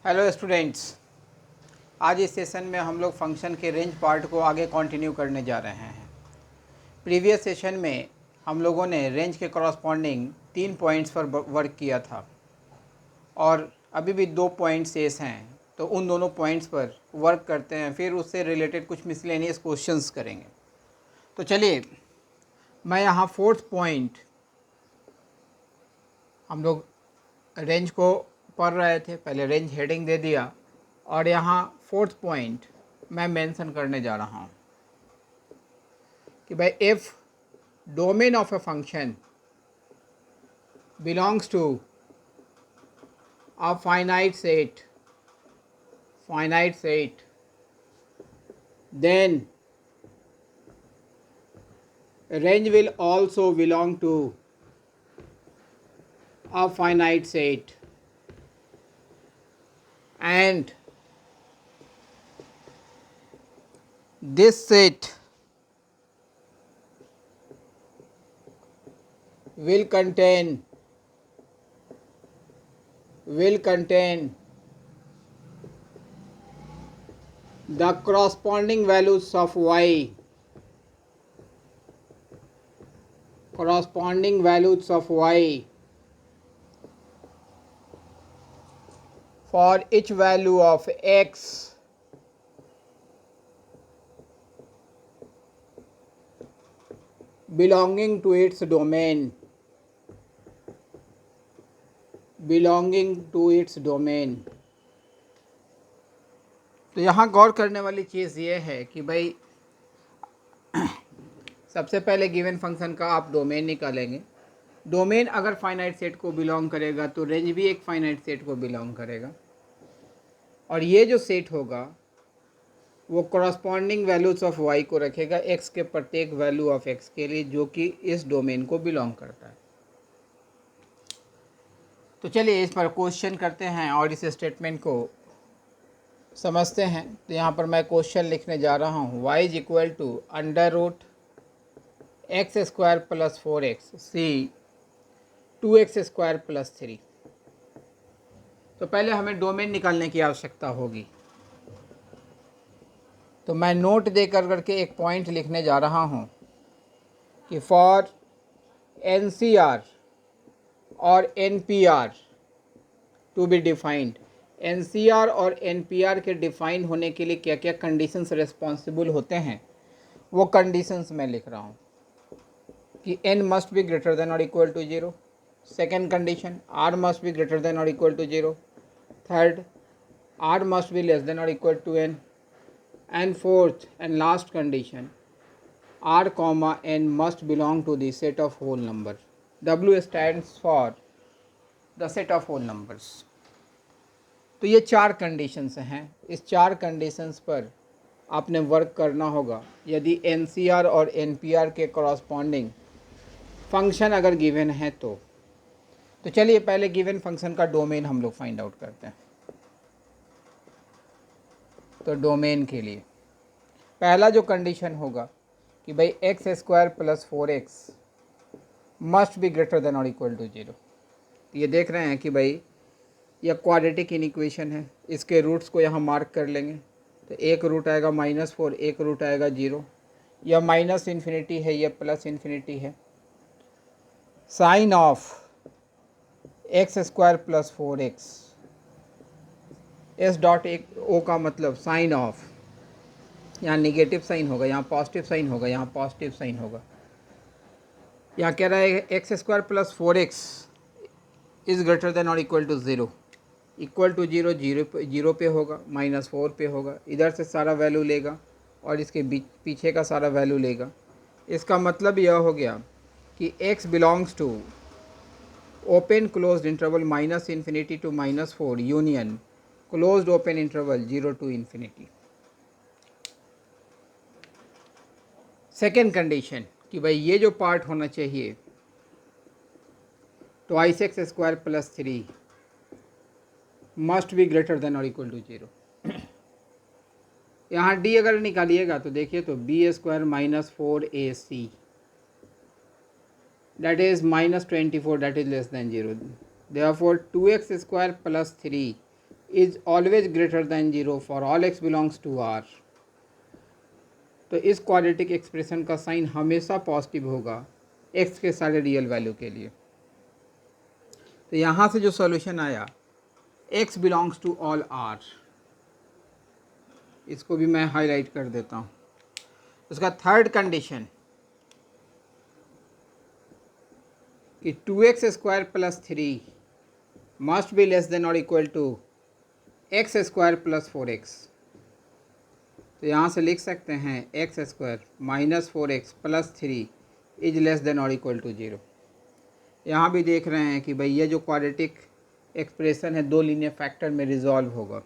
Hello students, आज इस session में हम लोग फंक्शन के रेंज पार्ट को आगे कंटिन्यू करने जा रहे हैं। प्रीवियस सेशन में हम लोगों ने रेंज के कॉरस्पॉन्डिंग 3 पॉइंट्स पर वर्क किया था और अभी भी 2 पॉइंट्स शेष हैं, तो उन दोनों पॉइंट्स पर वर्क करते हैं, फिर उससे रिलेटेड कुछ मिसलेनियस क्वेश्चंस करेंगे। तो चलिए, मैं यहाँ 4th पॉइंट हम लोग रेंज को पढ़ रहे थे, पहले रेंज हेडिंग दे दिया और यहाँ 4th पॉइंट मैं मेंशन करने जा रहा हूँ कि भाई if domain of a function belongs to a finite set then range will also belong to a finite set and this set will contain the corresponding values of y for each value of x belonging to its domain. तो यहाँ गौर करने वाली चीज़ ये है कि भाई सबसे पहले गिवन फंक्शन का आप डोमेन निकालेंगे। डोमेन अगर फाइनाइट सेट को बिलोंग करेगा तो रेंज भी एक फाइनाइट सेट को बिलोंग करेगा, और ये जो सेट होगा वो कॉरस्पॉन्डिंग वैल्यूज ऑफ y को रखेगा x के प्रत्येक वैल्यू ऑफ x के लिए जो कि इस डोमेन को बिलोंग करता है। तो चलिए इस पर क्वेश्चन करते हैं और इस स्टेटमेंट को समझते हैं। तो यहाँ पर मैं क्वेश्चन लिखने जा रहा हूँ y is equal to √x² + 4x c 2x² + 3। तो पहले हमें डोमेन निकालने की आवश्यकता होगी, तो मैं नोट दे करके एक पॉइंट लिखने जा रहा हूँ कि फॉर NCR और NPR to be defined, NCR और NPR के डिफाइन होने के लिए क्या क्या कंडीशंस रिस्पॉन्सिबल होते हैं वो कंडीशंस मैं लिख रहा हूँ कि n must be greater than और equal to 0, second condition r must be greater than और equal to 0, third r must be less than और equal to n, and fourth and last condition r comma n must belong to the set of whole number. W stands for the set of whole numbers. तो ये 4 conditions हैं। इस 4 conditions पर आपने work करना होगा यदि NCR और NPR के कॉरस्पॉन्डिंग फंक्शन अगर गिवन है तो चलिए पहले गिवन फंक्शन का डोमेन हम लोग फाइंड आउट करते हैं। तो डोमेन के लिए पहला जो कंडीशन होगा कि भाई x² + 4x must be greater than और इक्वल टू 0। ये देख रहे हैं कि भाई यह क्वाड्रेटिक इनइक्वेशन है, इसके रूट्स को यहाँ मार्क कर लेंगे। तो एक रूट आएगा -4, एक रूट आएगा 0, यह -∞ है, यह +∞ है। Sign of x² + 4x S.O का मतलब साइन ऑफ, यहाँ निगेटिव साइन होगा, यहाँ पॉजिटिव साइन होगा, यहाँ पॉजिटिव साइन होगा। यहाँ कह रहा है x² + 4x is greater than और इक्वल टू 0, इक्वल टू 0 0 पे होगा, -4 पे होगा। इधर से सारा वैल्यू लेगा और इसके पीछे का सारा वैल्यू लेगा। इसका मतलब यह हो गया कि x belongs to open closed interval -∞ to -4 union closed open interval 0 to ∞। Second condition कि भाई ये जो पार्ट होना चाहिए twice x² + 3 must be greater than और इक्वल टू 0। यहाँ d अगर निकालिएगा तो देखिए तो b² - 4ac that is -24 that is less than 0, therefore 2x² + 3 is always greater than 0 for all x belongs to R। तो इस क्वाड्रेटिक एक्सप्रेशन का sign हमेशा पॉजिटिव होगा x के सारे रियल वैल्यू के लिए। तो यहाँ से जो सॉल्यूशन आया x belongs to all R, इसको भी मैं हाईलाइट कर देता हूँ। उसका थर्ड कंडीशन कि 2x square plus 3 must be less than और equal to x square plus 4x। तो यहाँ से लिख सकते हैं x square minus 4x plus 3 is less than और इक्वल टू 0। यहाँ भी देख रहे हैं कि भाई ये जो क्वाड्रेटिक एक्सप्रेशन है दो लीनियर फैक्टर में रिजॉल्व होगा।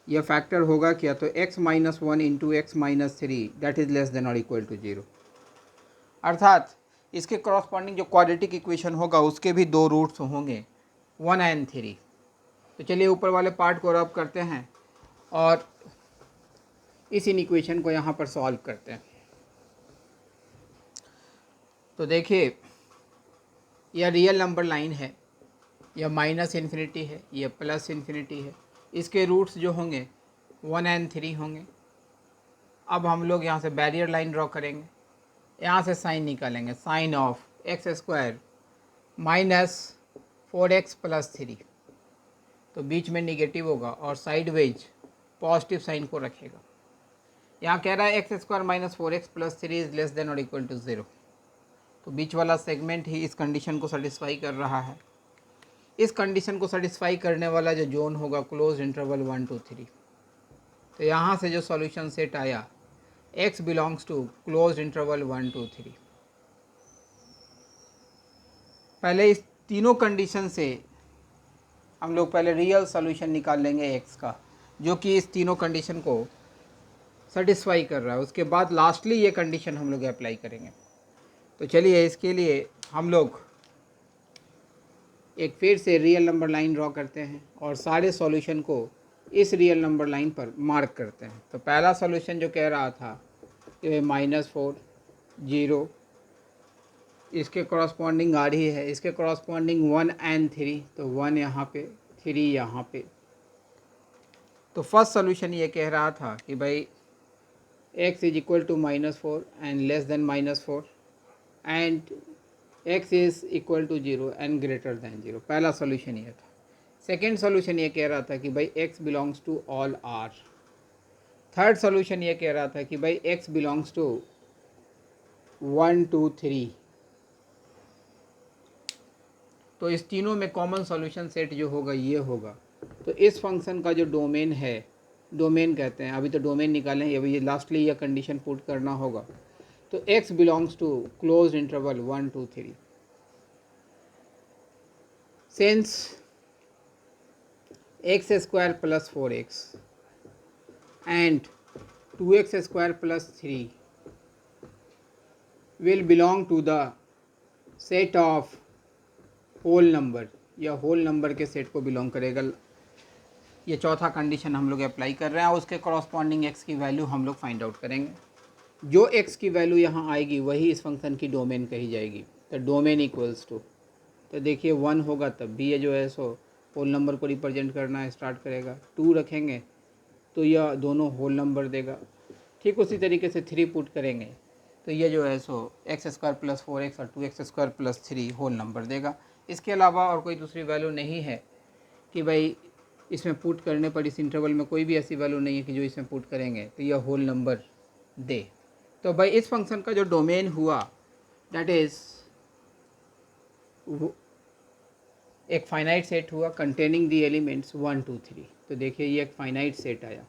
यह फैक्टर होगा क्या, तो x minus 1 into x minus 3 that is less than और इक्वल टू 0। अर्थात इसके कॉरस्पॉन्डिंग जो क्वाड्रेटिक इक्वेशन होगा उसके भी दो रूट्स होंगे 1 एंड 3। तो चलिए ऊपर वाले पार्ट को रब करते हैं और इस इन इक्वेशन को यहाँ पर सॉल्व करते हैं। तो देखिए यह रियल नंबर लाइन है, यह माइनस इन्फिनिटी है, यह प्लस इन्फिनिटी है। इसके रूट्स जो होंगे 1 एंड 3 होंगे। अब हम लोग यहाँ से बैरियर लाइन ड्रॉ करेंगे, यहाँ से साइन निकालेंगे, sign of x square minus 4x plus 3। तो बीच में निगेटिव होगा और साइडवेज पॉजिटिव साइन को रखेगा। यहाँ कह रहा है x square minus 4x plus 3 is less than और इक्वल टू 0। तो बीच वाला सेगमेंट ही इस कंडीशन को सेटिस्फाई कर रहा है। इस कंडीशन को सेटिस्फाई करने वाला जो जोन होगा क्लोज इंटरवल 1 2 3। तो यहाँ से जो सॉल्यूशन सेट आया x belongs to close interval 1 2 3। पहले इस तीनों कंडीशन से हम लोग पहले रियल सॉल्यूशन निकाल लेंगे x का, जो कि इस तीनों कंडीशन को सेटिस्फाई कर रहा है। उसके बाद लास्टली ये कंडीशन हम लोग अप्लाई करेंगे। तो चलिए इसके लिए हम लोग एक फिर से रियल नंबर लाइन ड्रॉ करते हैं और सारे सॉल्यूशन को इस रियल नंबर लाइन पर मार्क करते हैं। तो पहला सॉल्यूशन जो कह रहा था कि -4 0, इसके कॉरस्पॉन्डिंग आ रही है, इसके कॉरस्पॉन्डिंग 1 एंड 3। तो 1 यहाँ पे, 3 यहाँ पे। तो फर्स्ट सॉल्यूशन ये कह रहा था कि भाई x is equal to -4 and less than -4 and x is equal to 0 and greater than 0। पहला सॉल्यूशन ये था। सेकेंड सॉल्यूशन ये कह रहा था कि भाई x belongs to all R। Third solution ये कह रहा था कि भाई x बिलोंग्स टू 1 2 3। तो इस तीनों में कॉमन सॉल्यूशन सेट जो होगा ये होगा। तो इस फंक्शन का जो डोमेन है, डोमेन कहते हैं, अभी तो डोमेन निकालें, अभी ये लास्टली यह कंडीशन पुट करना होगा। तो x belongs to close interval 1 2 3। Since x square plus 4x and 2x square plus 3 will belong to the set of whole number, या होल नंबर के सेट को बिलोंग करेगा। ये चौथा कंडीशन हम लोग अप्लाई कर रहे हैं और उसके कॉरस्पॉन्डिंग x की वैल्यू हम लोग फाइंड आउट करेंगे। जो x की वैल्यू यहाँ आएगी वही इस फंक्शन की डोमेन कही जाएगी। तो डोमेन इक्वल्स टू, तो देखिए 1 होगा तब भी ये जो है सो होल नंबर को रिप्रेजेंट करना स्टार्ट करेगा। 2 रखेंगे तो यह दोनों होल नंबर देगा। ठीक उसी तरीके से 3 पुट करेंगे तो ये जो है सो एक्स स्क्वायर प्लस 4x और 2x square plus 3 whole number देगा। इसके अलावा और कोई दूसरी वैल्यू नहीं है कि भाई इसमें पुट करने पर इस इंटरवल में कोई भी ऐसी वैल्यू नहीं है कि जो इसमें पुट करेंगे तो यह होल नंबर दे। तो भाई इस फंक्शन का जो डोमेन हुआ दैट इज़ एक फाइनाइट सेट हुआ कंटेनिंग द एलिमेंट्स 1 2 3। तो देखिए ये एक फाइनाइट सेट आया,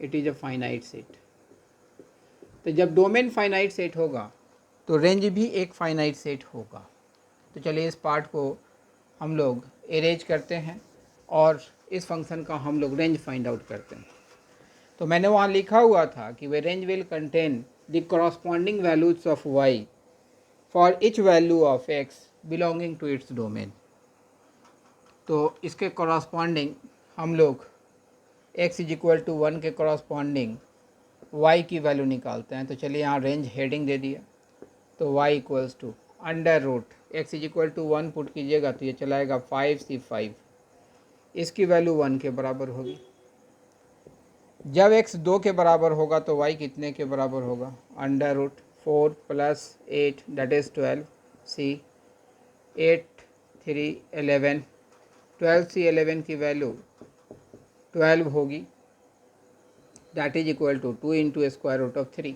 it is a finite set. तो जब डोमेन फाइनाइट सेट होगा तो रेंज भी एक फाइनाइट सेट होगा। तो चलिए इस पार्ट को हम लोग एरेंज करते हैं और इस फंक्शन का हम लोग रेंज फाइंड आउट करते हैं। तो मैंने वहाँ लिखा हुआ था कि the range will contain the corresponding values of y for each value of x belonging to its domain. तो इसके कॉरस्पॉन्डिंग हम लोग x इज इक्वल टू 1 के कॉरस्पॉन्डिंग y की वैल्यू निकालते हैं। तो चलिए यहाँ रेंज हेडिंग दे दिया। तो y equals to under root x is equal to 1 put कीजिएगा तो ये चलाएगा 5 C 5 इसकी वैल्यू 1 के बराबर होगी। जब x 2 के बराबर होगा तो y कितने के बराबर होगा? Under root 4 + 8 that is 12 see 8 3 11 12 see 11 की वैल्यू 12 होगी, that is equal to 2 into square root of 3।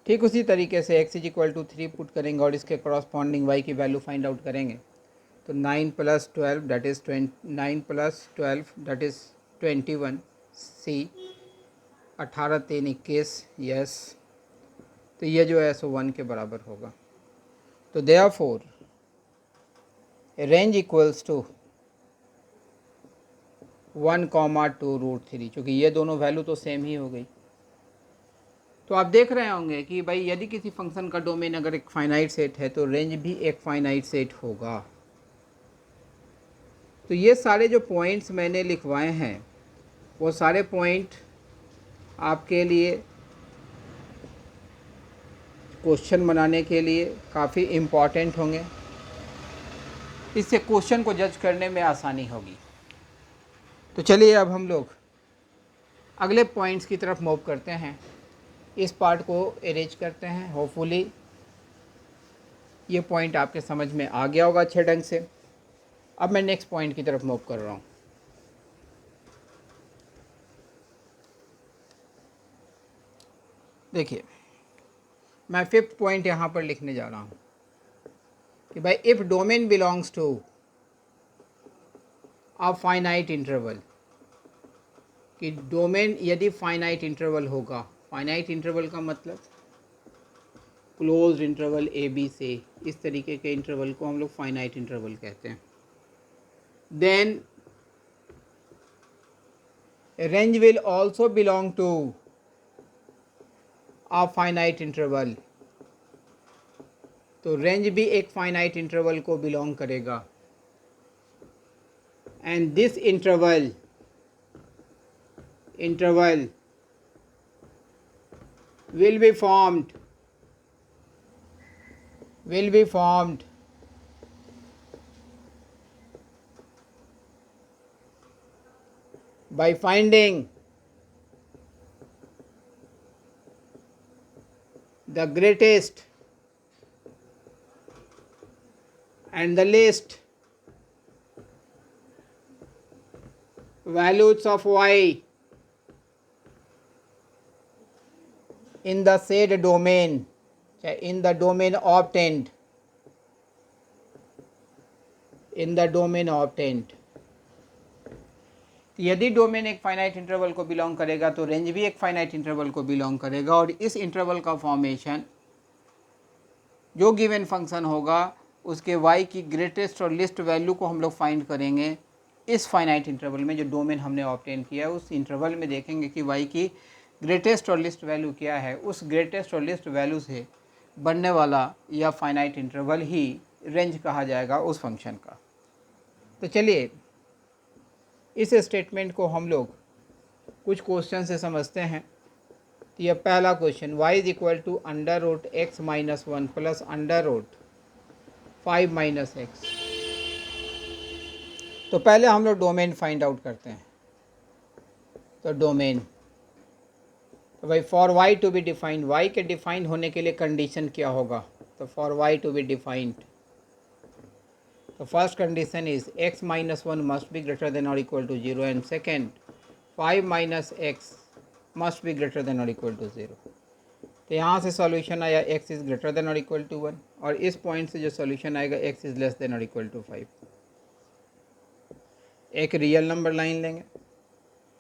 ठीक उसी तरीके से x इक्वल टू 3 पुट करेंगे और इसके करॉस्पॉन्डिंग y की वैल्यू फाइंड आउट करेंगे। तो 9 + 12 that is 9 + 12 that is 21 see 18 3 21 yes. तो ये जो है सो 1 के बराबर होगा। तो देयरफॉर रेंज इक्वल्स टू 1,2√3, चूँकि ये दोनों वैल्यू तो सेम ही हो गई। तो आप देख रहे होंगे कि भाई यदि किसी फंक्शन का डोमेन अगर एक फाइनाइट सेट है तो रेंज भी एक फाइनाइट सेट होगा। तो ये सारे जो पॉइंट्स मैंने लिखवाए हैं वो सारे पॉइंट आपके लिए क्वेश्चन बनाने के लिए काफ़ी इम्पॉर्टेंट होंगे। इससे क्वेश्चन को जज करने में आसानी होगी। तो चलिए अब हम लोग अगले पॉइंट्स की तरफ मूव करते हैं। इस पार्ट को अरेंज करते हैं। होपफुली ये पॉइंट आपके समझ में आ गया होगा अच्छे ढंग से। अब मैं नेक्स्ट पॉइंट की तरफ मूव कर रहा हूँ। देखिए मैं 5th पॉइंट यहाँ पर लिखने जा रहा हूँ कि भाई if domain belongs to a finite interval, कि डोमेन यदि फाइनाइट इंटरवल होगा। फाइनाइट इंटरवल का मतलब क्लोज्ड इंटरवल ए बी से, इस तरीके के इंटरवल को हम लोग फाइनाइट इंटरवल कहते हैं। Then range will also belong to a finite interval, तो रेंज भी एक फाइनाइट इंटरवल को बिलोंग करेगा। And this interval will be formed by finding the greatest and the least values of y in the said domain, in the domain obtained, यदि domain एक finite interval को belong करेगा तो range भी एक finite interval को belong करेगा। और इस इंटरवल का फॉर्मेशन जो गिवन फंक्शन होगा उसके y की ग्रेटेस्ट और लिस्ट वैल्यू को हम लोग फाइंड करेंगे इस फाइनाइट इंटरवल में। जो डोमेन हमने ऑब्टेन किया है उस इंटरवल में देखेंगे कि y की ग्रेटेस्ट और लिस्ट वैल्यू क्या है। उस ग्रेटेस्ट और लिस्ट वैल्यू से बनने वाला या फाइनाइट इंटरवल ही रेंज कहा जाएगा उस फंक्शन का। तो चलिए इस स्टेटमेंट को हम लोग कुछ क्वेश्चन से समझते हैं। तो यह पहला question, y is equal to √x - 1 plus √5 - x। तो पहले हम लोग डोमेन फाइंड आउट करते हैं। तो डोमेन, तो भाई for y to be defined, y के डिफाइंड होने के लिए कंडीशन क्या होगा? तो for y to be defined, तो first condition is x - 1 must be greater than और equal to 0 and second 5 - x must be greater than और इक्वल टू 0। तो यहाँ से सॉल्यूशन आया x इज़ ग्रेटर देन और इक्वल टू 1 और इस पॉइंट से जो सॉल्यूशन आएगा x इज़ लेस देन और इक्वल टू 5। एक रियल नंबर लाइन लेंगे।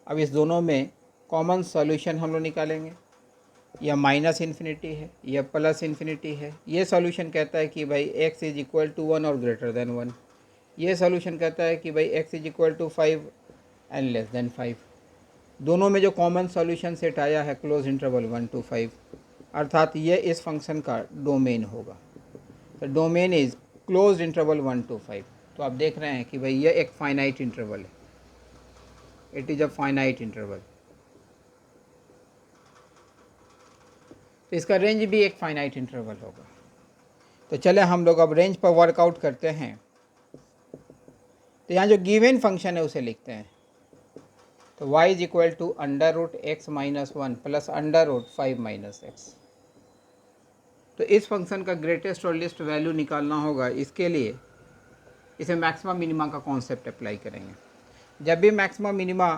अब इस दोनों में कॉमन सॉल्यूशन हम लोग निकालेंगे। यह -∞ है, यह +∞ है। ये सॉल्यूशन कहता है कि भाई x इज इक्वल टू 1 और ग्रेटर देन 1। ये सॉल्यूशन कहता है कि भाई x is equal to 5 and less than 5। दोनों में जो कॉमन सॉल्यूशन सेट आया है क्लोज इंटरवल 1 to 5, अर्थात ये इस फंक्शन का डोमेन होगा। तो domain is close interval 1 to 5। तो आप देख रहे हैं कि भाई ये एक फाइनाइट इंटरवल है, it is a finite interval. तो इसका रेंज भी एक फाइनाइट इंटरवल होगा। तो चले हम लोग अब रेंज पर वर्कआउट करते हैं। तो यहाँ जो गिवन फंक्शन है उसे लिखते हैं। तो y is equal to under root x minus one plus under root 5 minus x. तो इस फंक्शन का ग्रेटेस्ट और लिस्ट वैल्यू निकालना होगा। इसके लिए इसे मैक्सिमा मिनिमा का कॉन्सेप्ट अप्लाई करेंगे। जब भी मैक्सिमा मिनिमा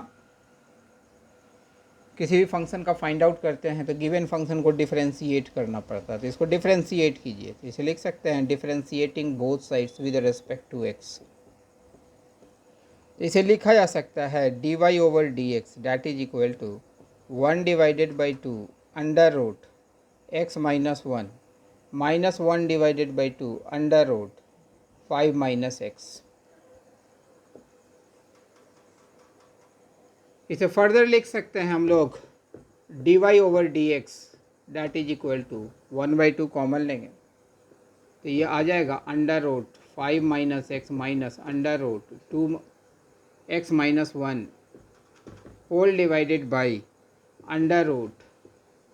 किसी भी फंक्शन का फाइंड आउट करते हैं तो गिवन फंक्शन को डिफरेंशिएट करना पड़ता है। तो इसको डिफरेंशिएट कीजिए। तो इसे लिख सकते हैं differentiating both sides with respect to x. इसे लिखा जा सकता है dy over d x that is equal to 1 divided by 2 under root x minus one minus 1 divided by 2 under root 5 minus x. इसे फर्दर लिख सकते हैं हम लोग dy over d x that is equal to 1/2 common लेंगे तो ये आ जाएगा under root 5 minus x minus under root 2 x minus one whole divided by under root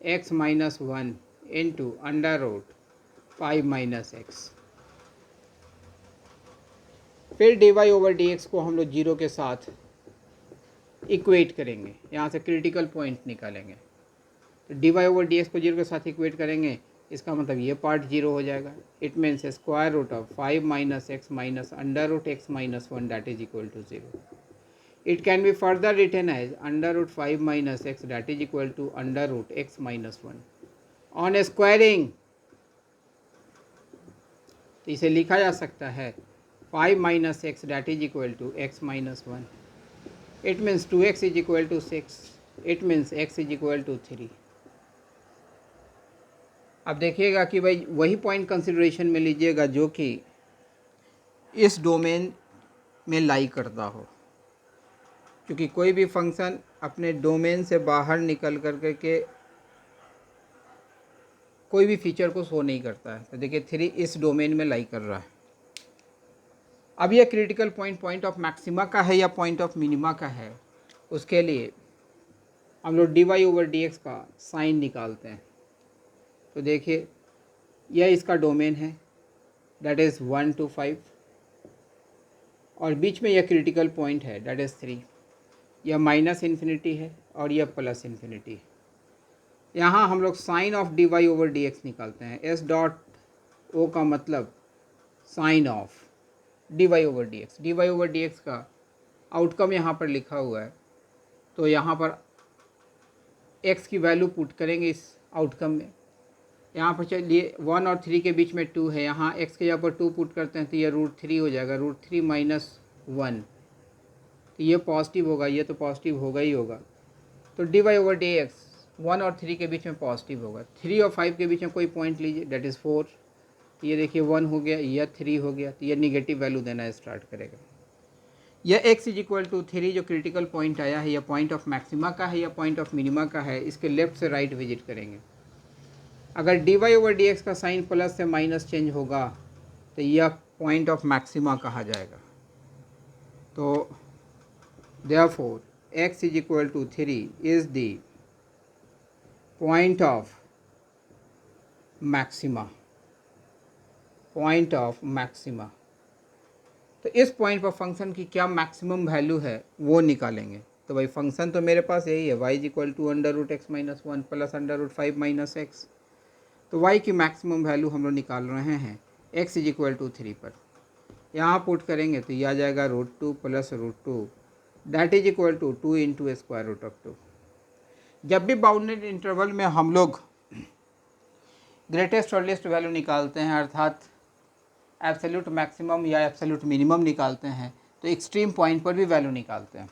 x minus one into under root 5 minus x. फिर dy over d x को हम लोग zero के साथ इक्वेट करेंगे। यहाँ से क्रिटिकल पॉइंट निकालेंगे। तो dy ओवर डी एक्स को जीरो के साथ इक्वेट करेंगे, इसका मतलब ये पार्ट जीरो हो जाएगा। It means square root of 5 minus x minus under root x minus one that is equal to 0। It can be further written as under root 5 minus x that is equal to under root x minus 1 on squaring। तो इसे लिखा जा सकता है 5 minus x that is equal to x minus 1। It means 2x is equal to 6। It means x is equal to 3। अब देखिएगा कि भाई वही पॉइंट कंसिडरेशन में लीजिएगा जो कि इस डोमेन में लाई करता हो, क्योंकि कोई भी फंक्शन अपने डोमेन से बाहर निकल कर के कोई भी फीचर को शो नहीं करता है। तो देखिए 3 इस डोमेन में लाई कर रहा है। अब यह critical point point of maxima का है या पॉइंट ऑफ मिनिमा का है, उसके लिए हम लोग dy ओवर dx का साइन निकालते हैं। तो देखिए यह इसका डोमेन है दैट इज़ 1 to 5 और बीच में यह क्रिटिकल पॉइंट है दैट इज़ 3। यह माइनस इन्फिनिटी है और यह प्लस इन्फिनिटी है। यहाँ हम लोग sign of dy over dx निकालते हैं। s डॉट ओ का मतलब sign of dy over dx। dy over dx का आउटकम यहाँ पर लिखा हुआ है। तो यहाँ पर x की वैल्यू पुट करेंगे इस आउटकम में। यहाँ पर चलिए 1 और 3 के बीच में 2 है, यहाँ x के यहाँ पर 2 पुट करते हैं तो ये √3 हो जाएगा। √3 माइनस 1 तो ये पॉजिटिव होगा, ये तो पॉजिटिव होगा ही होगा। तो dy ओवर dx 1 और 3 के बीच में पॉजिटिव होगा। 3 और 5 के बीच में कोई पॉइंट लीजिए दैट इज़ 4। तो ये देखिए 1 हो गया, यह 3 हो गया, तो ये निगेटिव वैल्यू देना स्टार्ट करेगा। यह x इज इक्वल टू 3 जो क्रिटिकल पॉइंट आया है, यह पॉइंट ऑफ मैक्सिमा का है या पॉइंट ऑफ मिनिमा का है, इसके लेफ्ट से राइट विजिट करेंगे। अगर dy ओवर dx का साइन प्लस से माइनस चेंज होगा तो यह पॉइंट ऑफ मैक्सिमा कहा जाएगा। तो therefore x is equal to 3 is the point of maxima। Point of maxima. तो इस पॉइंट पर फंक्शन की क्या मैक्सिमम वैल्यू है वो निकालेंगे। तो भाई फंक्शन तो मेरे पास यही है y is equal to under root x minus one plus under root 5 minus x. तो y की मैक्सिमम वैल्यू हम लोग निकाल रहे हैं x इज इक्वल टू 3 पर। यहाँ पुट करेंगे तो ये आ जाएगा √2 plus √2 that is equal to 2 into square root of 2। जब भी बाउंडेड इंटरवल में हम लोग ग्रेटेस्ट और लिस्ट वैल्यू निकालते हैं, अर्थात एब्सोल्यूट मैक्सिमम या एब्सोल्यूट मिनिमम निकालते हैं, तो एक्सट्रीम पॉइंट पर भी वैल्यू निकालते हैं।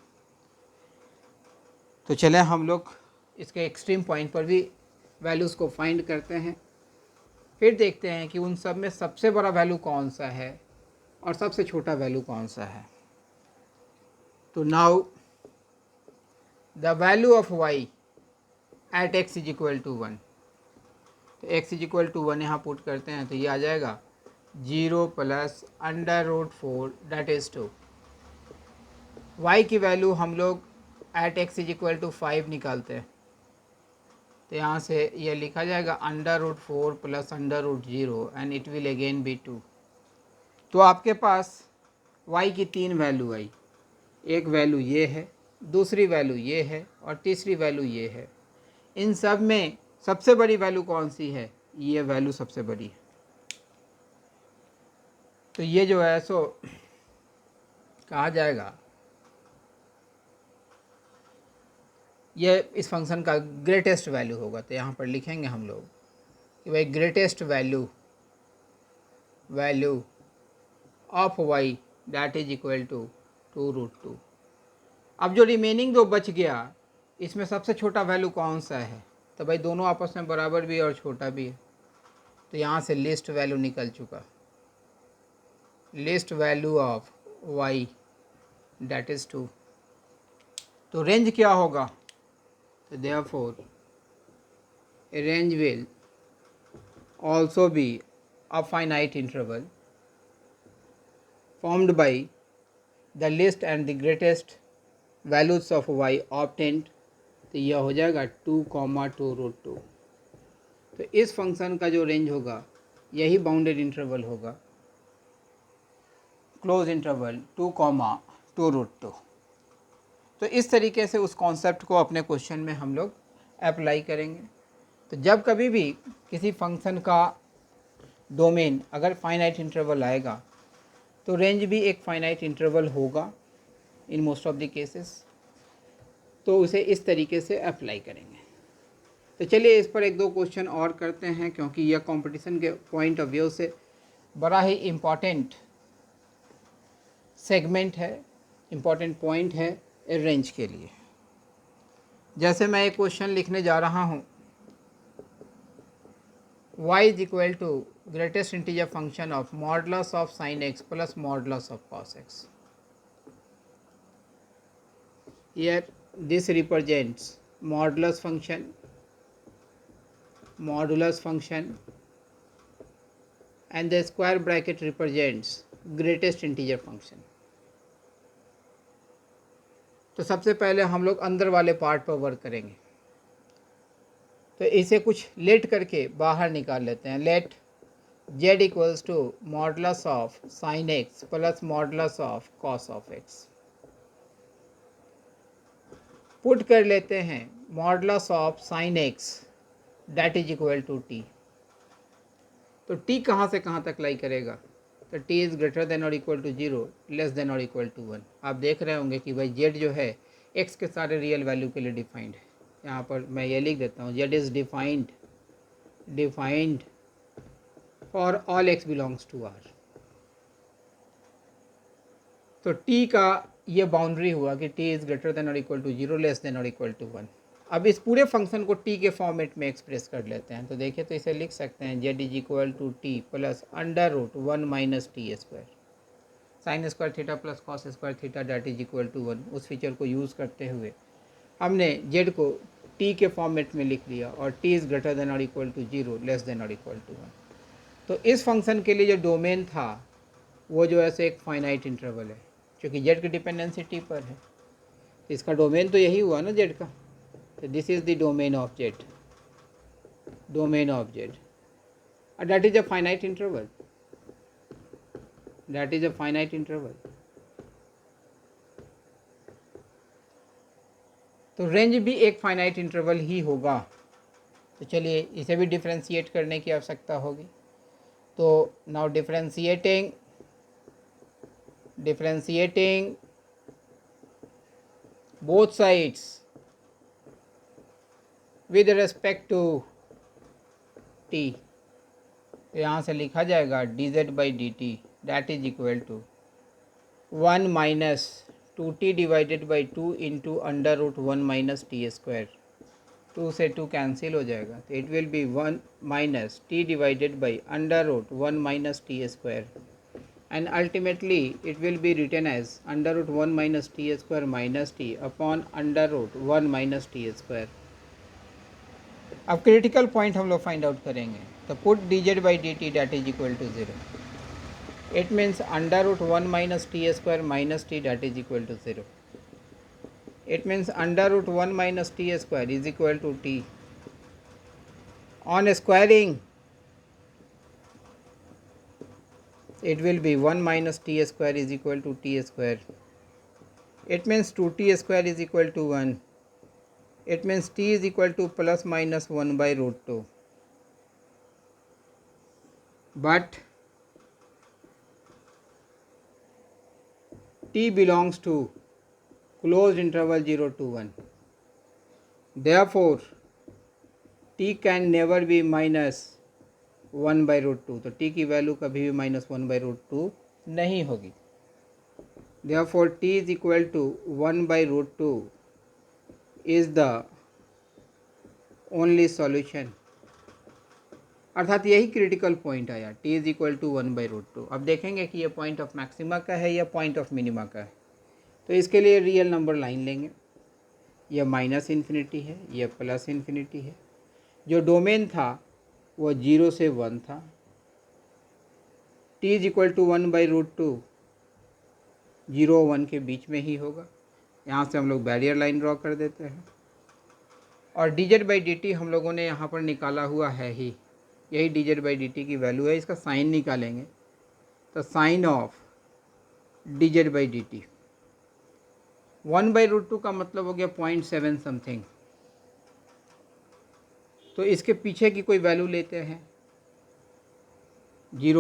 तो चलें हम लोग इसके एक्सट्रीम पॉइंट पर भी वैल्यूज़ को फाइंड करते हैं। फिर देखते हैं कि उन सब में सबसे बड़ा वैल्यू कौन सा है और सबसे छोटा वैल्यू कौन सा है। तो now the value of y at x is equal to 1। तो x इज इक्वल टू 1 यहाँ पुट करते हैं तो ये आ जाएगा 0 plus under root 4 that is 2। y की वैल्यू हम लोग at x is equal to 5 निकालते हैं। तो यहाँ से ये लिखा जाएगा under root 4 plus under root 0 and it will again be 2। तो आपके पास y की 3 वैल्यू आई, एक वैल्यू ये है, दूसरी वैल्यू ये है और तीसरी वैल्यू ये है। इन सब में सबसे बड़ी वैल्यू कौन सी है? ये वैल्यू सबसे बड़ी है। तो ये जो है सो कहा जाएगा, ये इस फंक्शन का ग्रेटेस्ट वैल्यू होगा। तो यहाँ पर लिखेंगे हम लोग कि भाई greatest value of y that is equal to 2√2। अब जो रिमेनिंग दो बच गया, इसमें सबसे छोटा वैल्यू कौन सा है? तो भाई दोनों आपस में बराबर भी है और छोटा भी है। तो यहाँ से लिस्ट वैल्यू निकल चुका, least value of y that is 2। तो रेंज क्या होगा? तो therefore range will also be a finite interval formed by the least and the greatest values of y obtained। तो यह हो जाएगा 2,2√2। तो इस फंक्शन का जो रेंज होगा यही बाउंडेड इंटरवल होगा, क्लोज इंटरवल 2,2√2। तो इस तरीके से उस कॉन्सेप्ट को अपने क्वेश्चन में हम लोग अप्लाई करेंगे। तो जब कभी भी किसी फंक्शन का डोमेन अगर फाइनाइट इंटरवल आएगा तो रेंज भी एक फाइनाइट इंटरवल होगा in most of the cases. तो उसे इस तरीके से अप्लाई करेंगे। तो चलिए इस पर एक दो क्वेश्चन और करते हैं, क्योंकि यह कंपटीशन के पॉइंट ऑफ व्यू से बड़ा ही इम्पॉर्टेंट सेगमेंट है, इम्पॉर्टेंट पॉइंट है रेंज के लिए। जैसे मैं एक क्वेश्चन लिखने जा रहा हूँ, y is equal to greatest integer function of modulus of sin x plus modulus of cos x. Here this represents modulus function and the square bracket represents greatest integer function। तो सबसे पहले हम लोग अंदर वाले पार्ट पर work करेंगे। तो इसे कुछ लेट करके बाहर निकाल लेते हैं। Let z equals to modulus of sine x plus modulus of cos of x। Put कर लेते हैं modulus of sine x that is equal to t। तो t कहाँ से कहाँ तक लाई करेगा? तो t इज़ ग्रेटर देन और इक्वल टू 0, लेस देन और इक्वल टू 1। आप देख रहे होंगे कि भाई z जो है x के सारे रियल वैल्यू के लिए डिफाइंड है। यहाँ पर मैं ये लिख देता हूँ, z is defined for all x belongs to r। तो t का ये बाउंड्री हुआ कि t इज़ ग्रेटर देन और इक्वल टू 0, लेस देन और इक्वल टू 1। अब इस पूरे फंक्शन को t के फॉर्मेट में एक्सप्रेस कर लेते हैं। तो देखिए, तो इसे लिख सकते हैं z is equal to t plus under root 1 minus t square sine square theta plus cos square theta that is equal to 1। उस फीचर को यूज़ करते हुए हमने z को t के फॉर्मेट में लिख लिया और t इज़ ग्रेटर देन और इक्वल टू 0, लेस देन और इक्वल टू 1। तो इस फंक्शन के लिए जो डोमेन था वो जो है एक फाइनाइट इंटरवल है, क्योंकि z की डिपेंडेंसी t पर है। इसका डोमेन तो यही हुआ ना z का। तो this is the domain of z, that is a finite interval, तो रेंज भी एक फाइनाइट इंटरवल ही होगा। तो चलिए इसे भी डिफरेंशिएट करने की आवश्यकता होगी। तो now differentiating both sides with respect to t। तो यहाँ से लिखा जाएगा dz by d t that is equal to 1 minus 2t divided by 2 into under root 1 minus t square. 2 से 2 कैंसिल हो जाएगा, तो it will be 1 minus t divided by under root 1 minus t square and ultimately it will be written as under root 1 minus t square minus t upon under root 1 minus t square। अब critical point हम लोग find out करेंगे। तो put dz by dt that is equal to 0। It means under root 1 minus t square minus t that is equal to 0। It means under root 1 minus t square is equal to t। On squaring it will be 1 minus t square is equal to t square. It means 2t square is equal to 1. It means t is equal to plus minus 1 by root 2. But t belongs to closed interval 0 to 1. Therefore, t can never be minus 1 by root 2. तो t की value कभी भी minus 1 by root 2 नहीं होगी. Therefore, t is equal to 1 by root 2 is the only solution. अर्थात यही critical point आया, t is equal to 1 by root 2. अब देखेंगे कि ये पॉइंट ऑफ मैक्सिमा का है या पॉइंट ऑफ मिनिमा का है. तो इसके लिए रियल नंबर लाइन लेंगे. यह माइनस इन्फिनिटी है, यह प्लस इन्फिनिटी है. जो डोमेन था वो 0 से 1 था. t is equal to 1 by root 2 0 1 के बीच में ही होगा. यहाँ से हम लोग बैरियर लाइन ड्रॉ कर देते हैं. और dz बाई dt हम लोगों ने यहाँ पर निकाला हुआ है ही, यही dz बाई dt की वैल्यू है. इसका साइन निकालेंगे तो sign of dz by dt 1 by root 2 का मतलब हो गया 0.7 समथिंग. तो इसके पीछे की कोई वैल्यू लेते हैं 0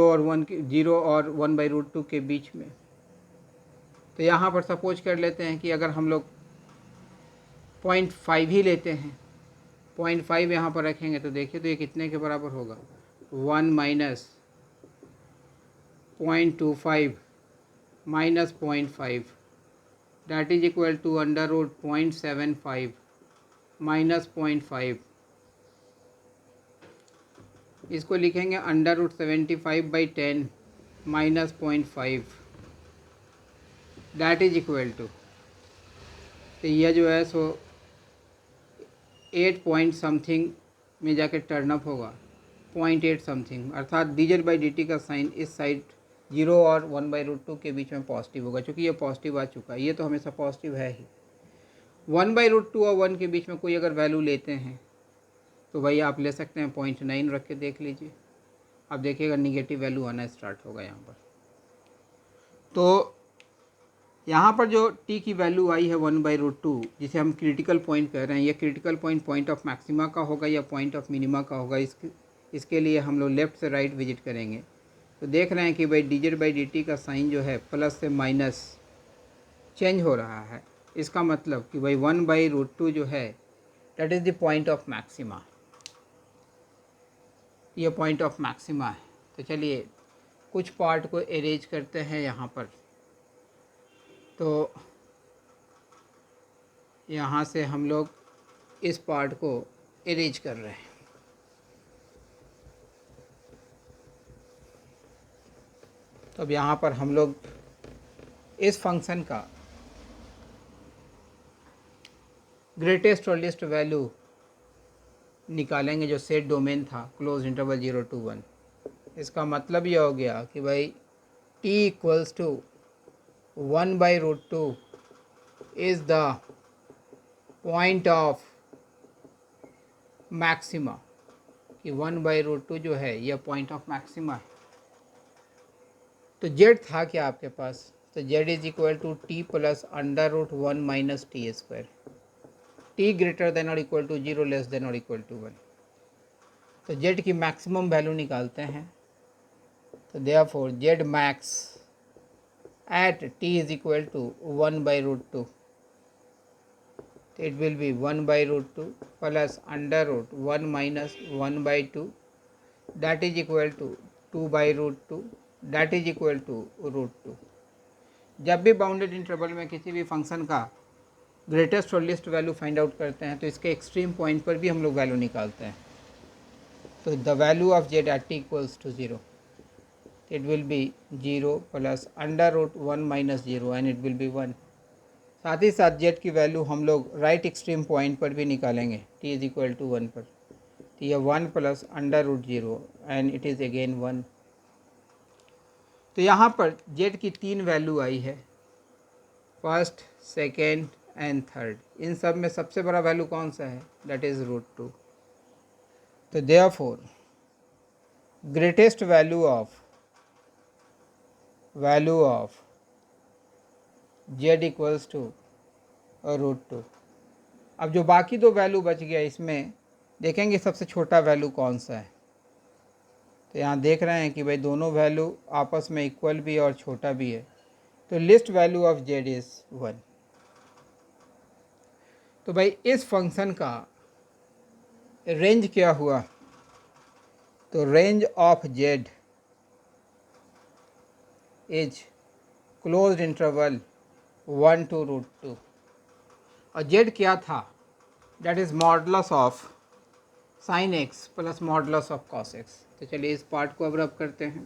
और 1 बाई रूट 2 के बीच में. तो यहाँ पर सपोज कर लेते हैं कि अगर हम लोग 0.5 ही लेते हैं, 0.5 यहाँ पर रखेंगे तो देखिए तो ये कितने के बराबर होगा. 1 minus 0.25 minus 0.5 that is equal to under root 0.75 minus 0.5. इसको लिखेंगे under root 75 by 10 minus 0.5 that is equal to, तो यह जो है सो 8 पॉइंट समथिंग में जाके टर्न अप होगा 0.8 समथिंग. अर्थात dz बाई dt का साइन इस साइड 0 और 1 बाई रूट 2 के बीच में पॉजिटिव होगा. चूँकि ये पॉजिटिव आ चुका है, ये तो हमेशा पॉजिटिव है ही. 1 बाई रूट 2 और 1 के बीच में कोई अगर वैल्यू लेते हैं तो भाई आप ले सकते हैं 0.9 रख के देख लीजिए. आप देखिएगा निगेटिव वैल्यू आना स्टार्ट होगा यहाँ पर. तो यहाँ पर जो t की वैल्यू आई है 1 बाई रूट 2, जिसे हम क्रिटिकल पॉइंट कह रहे हैं, ये critical point point of maxima का होगा या पॉइंट ऑफ मिनिमा का होगा. इसके लिए हम लोग लेफ़्ट से राइट विजिट करेंगे. तो देख रहे हैं कि भाई dz बाई dt का साइन जो है प्लस से माइनस चेंज हो रहा है. इसका मतलब कि भाई 1 बाई रूट 2 जो है that is the point of maxima. ये पॉइंट ऑफ मैक्सिमा है. तो चलिए कुछ पार्ट को एरेंज करते हैं यहाँ पर. तो यहाँ से हम लोग इस पार्ट को एरेंज कर रहे हैं. तो अब यहाँ पर हम लोग इस फंक्शन का ग्रेटेस्ट और लिस्ट वैल्यू निकालेंगे जो सेट डोमेन था क्लोज इंटरवल 0 to 1. इसका मतलब ये हो गया कि भाई t equals to 1 by root 2 is the point of maxima. कि 1 बाई रूट 2 जो है यह पॉइंट ऑफ मैक्सिमा है. तो z था क्या आपके पास, तो z is equal to t plus under root 1 minus t square. t greater than और इक्वल टू 0 लेस देन और इक्वल टू 1. तो z की मैक्सिमम वैल्यू निकालते हैं. तो therefore z max at t is equal to 1 by root 2. तो it will be 1 by root 2 plus under root 1 minus 1 by 2 that is equal to 2 by root 2 that is equal to root 2. जब भी bounded interval में किसी भी function का greatest और least value find out करते हैं तो इसके एक्सट्रीम पॉइंट पर भी हम लोग वैल्यू निकालते हैं. तो the value of z at t equals to 0. It will be 0 plus under root 1 minus 0 and it will be 1. साथ ही साथ z की वैल्यू हम लोग राइट एक्सट्रीम पॉइंट पर भी निकालेंगे t इज इक्वल टू 1 पर. तो यह 1 plus under root 0 and it is again 1. तो यहाँ पर z की 3 वैल्यू आई है, फर्स्ट, सेकेंड एंड थर्ड. इन सब में सबसे बड़ा वैल्यू कौन सा है, दैट इज़ रूट 2. तो therefore greatest value of value of z equals to √2। अब जो बाकी दो वैल्यू बच गया इसमें देखेंगे सबसे छोटा वैल्यू कौन सा है। तो यहाँ देख रहे हैं कि भाई दोनों वैल्यू आपस में इक्वल भी है और छोटा भी है। तो least value of z is 1। तो भाई इस फंक्शन का रेंज क्या हुआ? तो range of z is closed interval 1 to √2। और z क्या था? That is modulus of sine x plus modulus of cos x। तो चलिए इस पार्ट को अब रब करते हैं।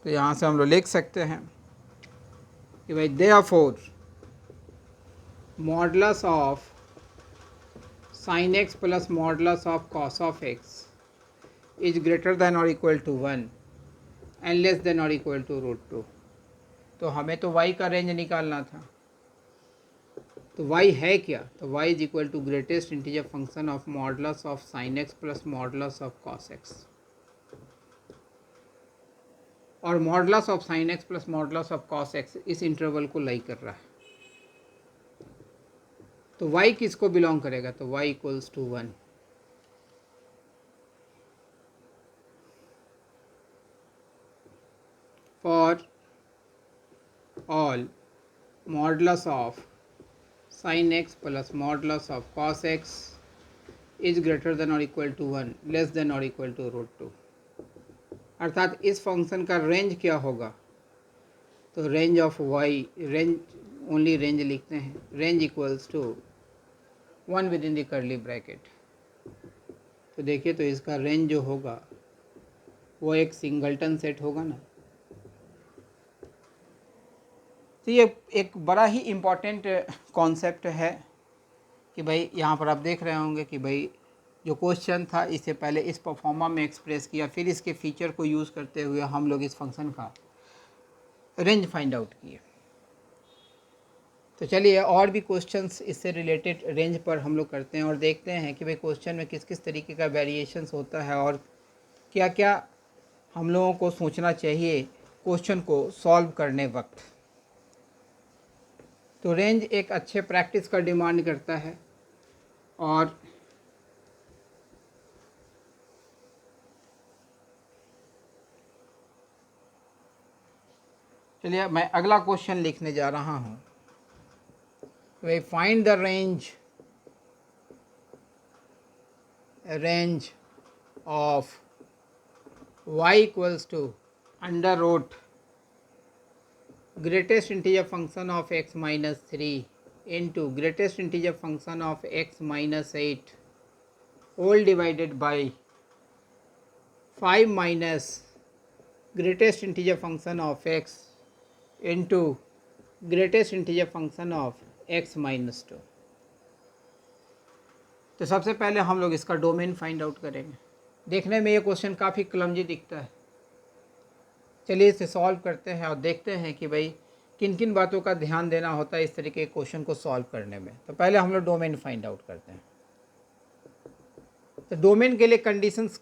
तो यहाँ से हम लोग लिख सकते हैं कि भाई therefore modulus of sine x plus modulus of cos of x is greater than और equal to 1 and less than और इक्वल टू √2। तो हमें तो y का रेंज निकालना था। तो y है क्या? तो y is equal to greatest integer function of modulus of sine x plus modulus of cos x। और modulus of sine x plus modulus of cos x इस इंटरवल को लाई कर रहा है। तो y किसको बिलोंग करेगा? तो y equals to 1। For all modulus of sine x plus modulus of cos x is greater than और इक्वल टू 1 लेस देन और इक्वल टू √2। अर्थात इस फंक्शन का रेंज क्या होगा? तो range of y, range only range लिखते हैं, range equals to 1 within the curly bracket. तो देखिए तो इसका रेंज जो होगा वो एक सिंगल्टन सेट होगा ना। तो ये एक बड़ा ही इम्पॉर्टेंट कॉन्सेप्ट है कि भाई यहाँ पर आप देख रहे होंगे कि भाई जो क्वेश्चन था इससे पहले इस परफॉर्मा में एक्सप्रेस किया, फिर इसके फीचर को यूज़ करते हुए हम लोग इस फंक्शन का रेंज फाइंड आउट किए। तो चलिए और भी क्वेश्चंस इससे रिलेटेड रेंज पर हम लोग करते हैं और देखते हैं कि भाई क्वेश्चन में किस किस तरीके का वेरिएशंस होता है और क्या क्या हम लोगों को सोचना चाहिए क्वेश्चन को सॉल्व करने वक्त। तो रेंज एक अच्छे प्रैक्टिस का डिमांड करता है। और चलिए मैं अगला क्वेश्चन लिखने जा रहा हूँ। We find the range of y equals to under root greatest integer function of x minus 3 into greatest integer function of x minus 8 whole divided by 5 minus greatest integer function of x into greatest integer function of x minus 2। तो सबसे पहले हम लोग इसका domain find out करेंगे। देखने में ये क्वेश्चन काफ़ी क्लमजी दिखता है। चलिए इसे सॉल्व करते हैं और देखते हैं कि भाई किन किन बातों का ध्यान देना होता है इस तरीके के क्वेश्चन को सॉल्व करने में। तो पहले हम लोग डोमेन फाइंड आउट करते हैं। तो डोमेन के लिए कंडीशंस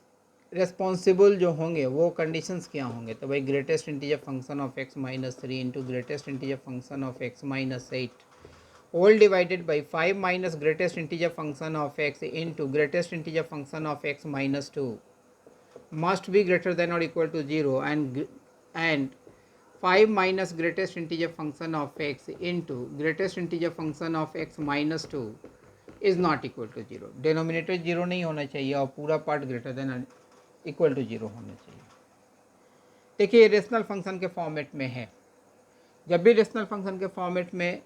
रेस्पॉन्सिबल जो होंगे वो कंडीशंस क्या होंगे? तो भाई greatest integer function of x minus 3 into greatest integer function of x minus 8 whole divided by 5 minus greatest integer function of x into greatest integer function of x minus 2 must be greater than और equal to 0 and 5 minus greatest integer function of x into greatest integer function of x minus 2 is not equal to 0। Denominator 0 नहीं होना चाहिए और पूरा part greater than equal to 0 होना चाहिए। देखिए ये रेशनल फंक्शन के फॉर्मेट में है। जब भी रेशनल फंक्शन के फॉर्मेट में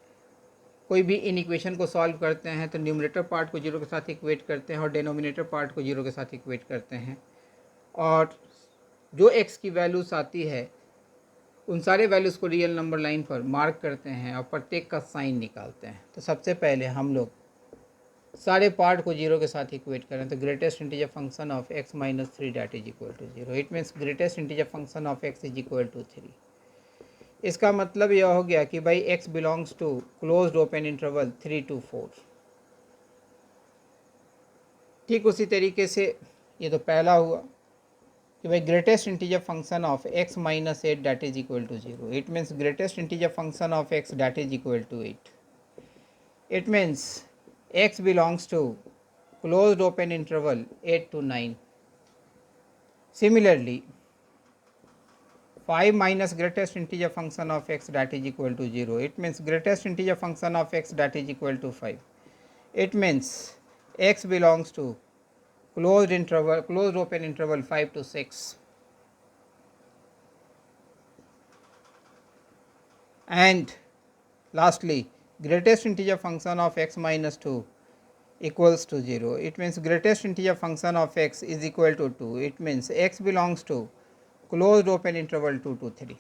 कोई भी इन इक्वेशन को सॉल्व करते हैं तो न्यूमरेटर पार्ट को 0 के साथ इक्वेट करते हैं और डिनोमिनेटर पार्ट को 0 के साथ इक्वेट करते हैं और जो x की वैल्यूज़ आती है उन सारे वैल्यूज़ को रियल नंबर लाइन पर मार्क करते हैं और प्रत्येक का साइन निकालते हैं। तो सबसे पहले हम लोग सारे पार्ट को 0 के साथ इक्वेट करें। तो greatest integer function of x minus 3 that is equal to 0। It means greatest integer function of x is equal to 3। इसका मतलब यह हो गया कि भाई x belongs to closed open interval 3 to 4। ठीक उसी तरीके से ये तो पहला हुआ। कि भाई greatest integer function of x minus 8 that is equal to 0. It means greatest integer function of x that is equal to 8. It means x belongs to closed open interval 8 to 9. Similarly, 5 minus greatest integer function of x that is equal to 0. It means greatest integer function of x that is equal to 5. It means x belongs to closed open interval 5 to 6. And lastly, greatest integer function of x minus 2 equals to 0. It means greatest integer function of x is equal to 2. It means x belongs to closed open interval 2 to 3.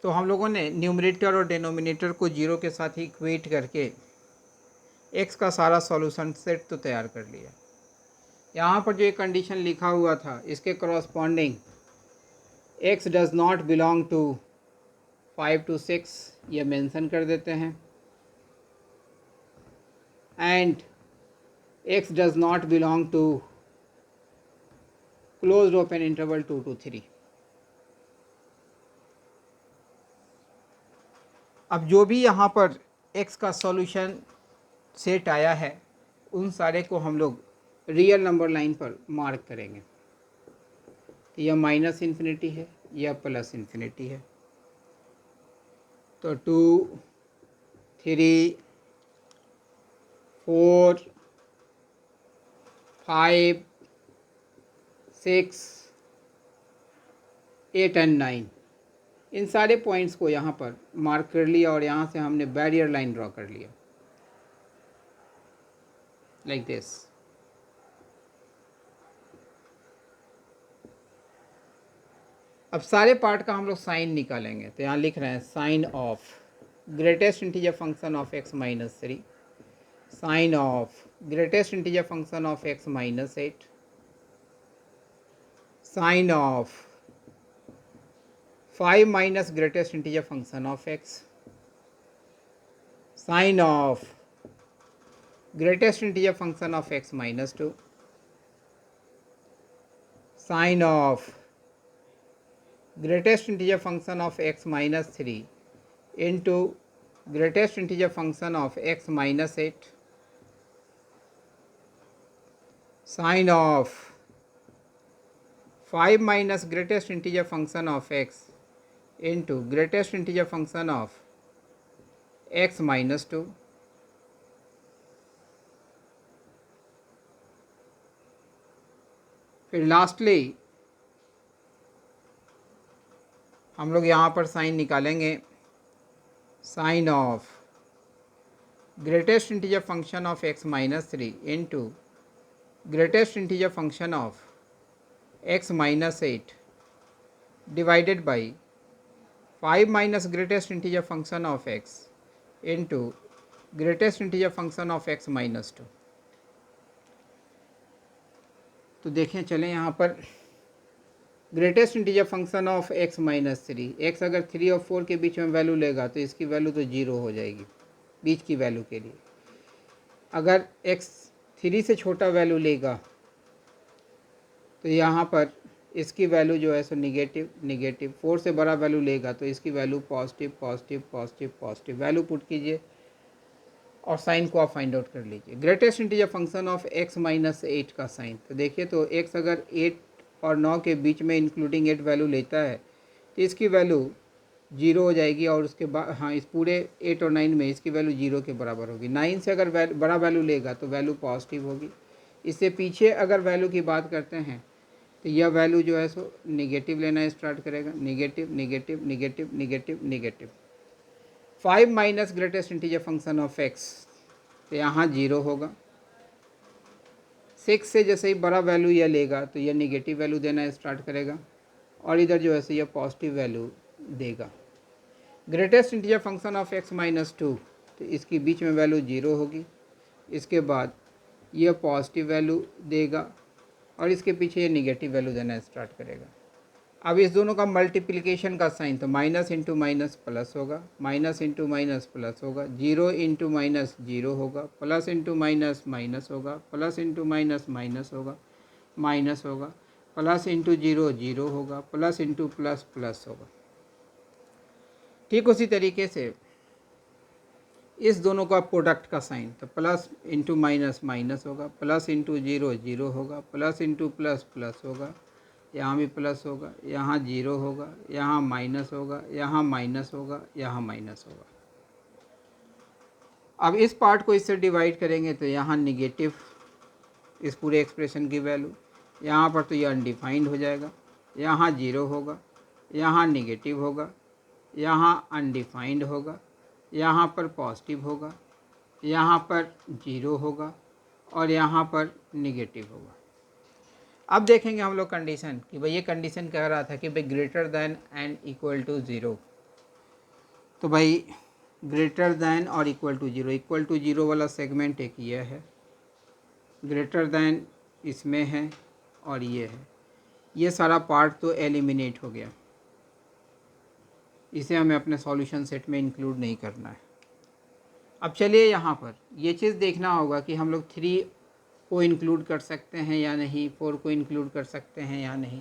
तो हम लोगों ने numerator और denominator को 0 के साथ ही equate करके x का सारा सॉल्यूशन सेट तो तैयार कर लिया. यहाँ पर जो एक कंडीशन लिखा हुआ था इसके corresponding x does not belong to 5 to 6 ये मेंशन कर देते हैं, and x does not belong to closed open interval 2 to 3. अब जो भी यहाँ पर x का सॉल्यूशन सेट आया है उन सारे को हम लोग रियल नंबर लाइन पर मार्क करेंगे. यह माइनस इन्फिनिटी है, यह प्लस इन्फिनिटी है. तो 2, 3, 4, 5, 6, 8 and 9 इन सारे पॉइंट्स को यहाँ पर मार्क कर लिया और यहाँ से हमने बैरियर लाइन ड्रॉ कर लिया लाइक दिस. अब सारे पार्ट का हम लोग साइन निकालेंगे. तो यहाँ लिख रहे हैं sign of greatest integer function of x minus 3, sign of greatest integer function of x minus 8, sign of 5 minus greatest integer function of x, sine of greatest integer function of x minus 2, sine of greatest integer function of x minus 3 into greatest integer function of x minus 8, sine of 5 minus greatest integer function of x into greatest integer function of x minus 2, फिर lastly हम लोग यहाँ पर sign निकालेंगे. Sign of greatest integer function of x minus 3 into greatest integer function of x minus 8 divided by 5 minus greatest integer function of x into greatest integer function of x minus 2. तो देखें चलें यहाँ पर greatest integer function of x minus 3. x अगर 3 और 4 के बीच में value लेगा तो इसकी वैल्यू तो 0 हो जाएगी बीच की वैल्यू के लिए. अगर x 3 से छोटा वैल्यू लेगा तो यहाँ पर इसकी वैल्यू जो है सो निगेटिव निगेटिव. 4 से बड़ा वैल्यू लेगा तो इसकी value positive positive positive positive. Value put कीजिए और साइन को आप फाइंड आउट कर लीजिए. Greatest integer function of x minus 8 का साइन तो देखिए, तो x अगर 8 और 9 के बीच में इंक्लूडिंग 8 वैल्यू लेता है तो इसकी वैल्यू 0 हो जाएगी और उसके बाद हाँ इस पूरे 8 और 9 में इसकी वैल्यू 0 के बराबर होगी. 9 से अगर बड़ा वैल्यू लेगा तो वैल्यू पॉजिटिव होगी. इससे पीछे अगर वैल्यू की बात करते हैं तो यह वैल्यू जो है सो निगेटिव लेना स्टार्ट करेगा. Negative negative negative negative negative. 5 minus greatest integer function of x तो यहाँ 0 होगा. 6 से जैसे ही बड़ा वैल्यू यह लेगा तो यह निगेटिव वैल्यू देना स्टार्ट करेगा और इधर जो है सो यह पॉजिटिव वैल्यू देगा. Greatest integer function of x minus 2 तो इसकी बीच में वैल्यू 0 होगी. इसके बाद यह पॉजिटिव वैल्यू देगा और इसके पीछे ये निगेटिव वैल्यू देना स्टार्ट करेगा. अब इस दोनों का मल्टीप्लिकेशन का साइन तो माइनस इंटू माइनस प्लस होगा, माइनस इंटू माइनस प्लस होगा, 0 इंटू माइनस 0 होगा, प्लस इंटू माइनस माइनस होगा, प्लस इंटू माइनस माइनस होगा, माइनस होगा. प्लस इंटू जीरो जीरो होगा, प्लस इंटू प्लस प्लस होगा। ठीक उसी तरीके से इस दोनों का प्रोडक्ट का साइन, तो प्लस इंटू माइनस माइनस होगा, प्लस इंटू जीरो जीरो होगा, प्लस इंटू प्लस प्लस होगा, यहाँ भी प्लस होगा, यहाँ जीरो होगा, यहाँ माइनस होगा, यहाँ माइनस होगा, यहाँ माइनस होगा। अब इस पार्ट को इससे डिवाइड करेंगे तो यहाँ निगेटिव इस पूरे एक्सप्रेशन की वैल्यू, यहाँ पर तो ये अनडिफाइंड हो जाएगा, यहाँ जीरो होगा, यहाँ निगेटिव होगा, यहाँ अनडिफाइंड होगा, यहाँ पर पॉजिटिव होगा, यहाँ पर जीरो होगा और यहाँ पर निगेटिव होगा। अब देखेंगे हम लोग कंडीशन कि भाई ये कंडीशन कह रहा था कि भाई greater than and equal to zero, तो भाई ग्रेटर दैन और इक्वल टू ज़ीरो वाला सेगमेंट एक ये है, ग्रेटर दैन इसमें है और ये है, ये सारा पार्ट तो एलिमिनेट हो गया, इसे हमें अपने सॉल्यूशन सेट में इंक्लूड नहीं करना है। अब चलिए यहाँ पर ये चीज़ देखना होगा कि हम लोग 3 को इंक्लूड कर सकते हैं या नहीं, 4 को इंक्लूड कर सकते हैं या नहीं।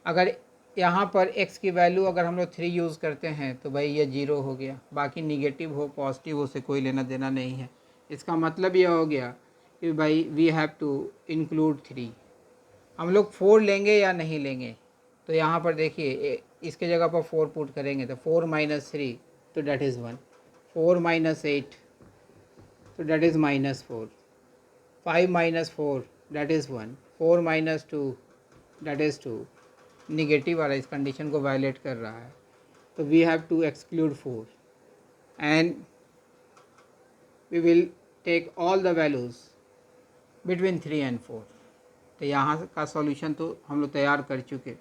अगर यहाँ पर x की वैल्यू अगर हम लोग 3 यूज़ करते हैं तो भाई ये 0 हो गया, बाकी निगेटिव हो पॉजिटिव हो से कोई लेना देना नहीं है। इसका मतलब यह हो गया कि भाई वी हैव टू इंक्लूड 3। हम लोग 4 लेंगे या नहीं लेंगे, तो यहाँ पर देखिए इसके जगह पर 4 पुट करेंगे तो 4 माइनस 3 तो डेट इज़ 1, 4 माइनस 8 तो that is minus 4, 5 minus 4 that is 1, 4 minus 2 that is 2। Negative वाला इस कंडीशन को वायलेट कर रहा है, तो we have to exclude 4 and we will take all the values between 3 and 4। तो यहाँ का सॉल्यूशन तो हम लोग तैयार कर चुके।